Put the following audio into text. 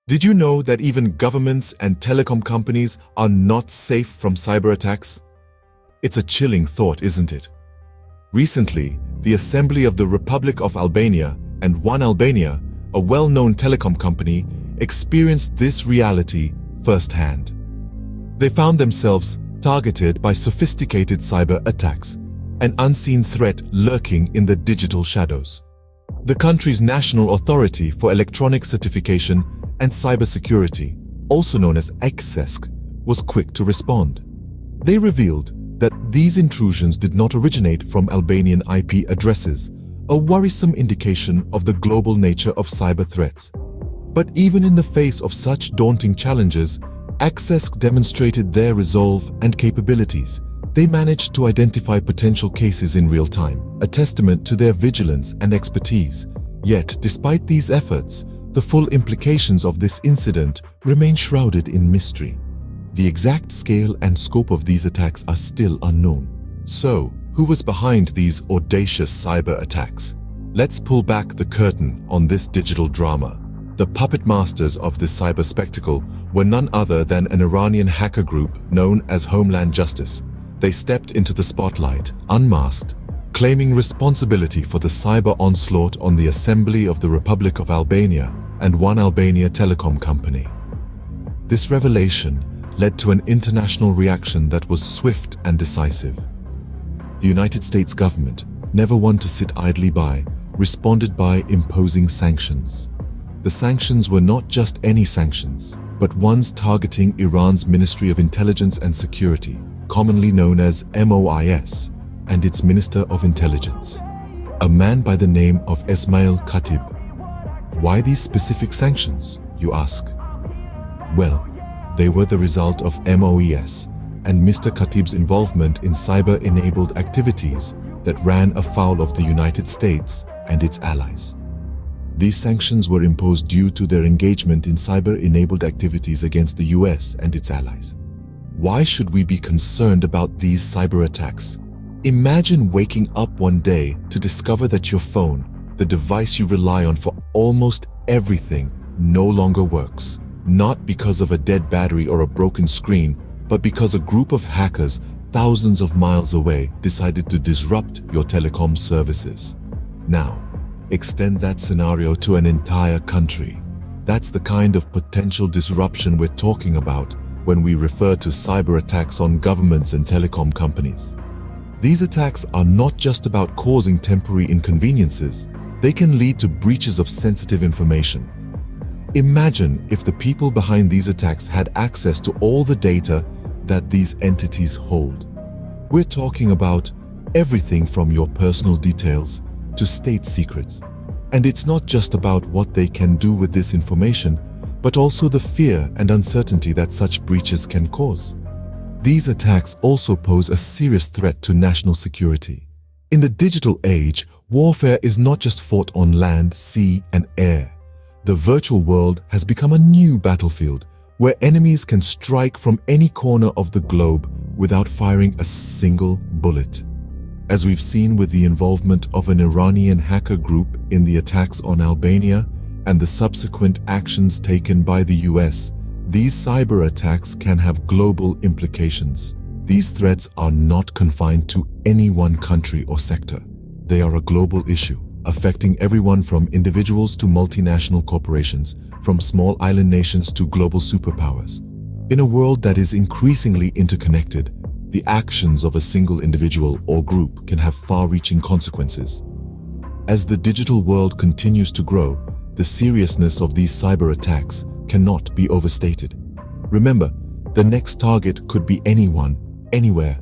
Did you know that even governments and telecom companies are not safe from cyber attacks? It's a chilling thought, isn't it? Recently, the Assembly of the Republic of Albania and One Albania, a well-known telecom company, experienced this reality firsthand. They found themselves targeted by sophisticated cyber attacks, an unseen threat lurking in the digital shadows. The country's National Authority for Electronic Certification and Cybersecurity, also known as ECSESC, was quick to respond. They revealed that these intrusions did not originate from Albanian IP addresses, a worrisome indication of the global nature of cyber threats. But even in the face of such daunting challenges, ECSESC demonstrated their resolve and capabilities. They managed to identify potential cases in real time, a testament to their vigilance and expertise. Yet, despite these efforts, the full implications of this incident remain shrouded in mystery. The exact scale and scope of these attacks are still unknown. So, who was behind these audacious cyber attacks? Let's pull back the curtain on this digital drama. The puppet masters of this cyber spectacle were none other than an Iranian hacker group known as Homeland Justice. They stepped into the spotlight, unmasked, claiming responsibility for the cyber onslaught on the Assembly of the Republic of Albania and One Albania telecom company. This revelation led to an international reaction that was swift and decisive. The United States government, never one to sit idly by, responded by imposing sanctions. The sanctions were not just any sanctions, but ones targeting Iran's Ministry of Intelligence and Security, commonly known as MOIS, and its Minister of Intelligence, a man by the name of Esmail Khatib. Why these specific sanctions, you ask? Well, they were the result of MOIS and Mr. Khatib's involvement in cyber-enabled activities that ran afoul of the United States and its allies. These sanctions were imposed due to their engagement in cyber-enabled activities against the US and its allies. Why should we be concerned about these cyber attacks? Imagine waking up one day to discover that your phone, the device you rely on for almost everything, no longer works. Not because of a dead battery or a broken screen, but because a group of hackers thousands of miles away decided to disrupt your telecom services. Now, extend that scenario to an entire country. That's the kind of potential disruption we're talking about when we refer to cyber attacks on governments and telecom companies. These attacks are not just about causing temporary inconveniences. They can lead to breaches of sensitive information. Imagine if the people behind these attacks had access to all the data that these entities hold. We're talking about everything from your personal details to state secrets. And it's not just about what they can do with this information, but also the fear and uncertainty that such breaches can cause. These attacks also pose a serious threat to national security. In the digital age, warfare is not just fought on land, sea, and air. The virtual world has become a new battlefield where enemies can strike from any corner of the globe without firing a single bullet. As we've seen with the involvement of an Iranian hacker group in the attacks on Albania and the subsequent actions taken by the US, these cyber attacks can have global implications. These threats are not confined to any one country or sector. They are a global issue, affecting everyone from individuals to multinational corporations, from small island nations to global superpowers. In a world that is increasingly interconnected, the actions of a single individual or group can have far-reaching consequences. As the digital world continues to grow, the seriousness of these cyber attacks cannot be overstated. Remember, the next target could be anyone, anywhere,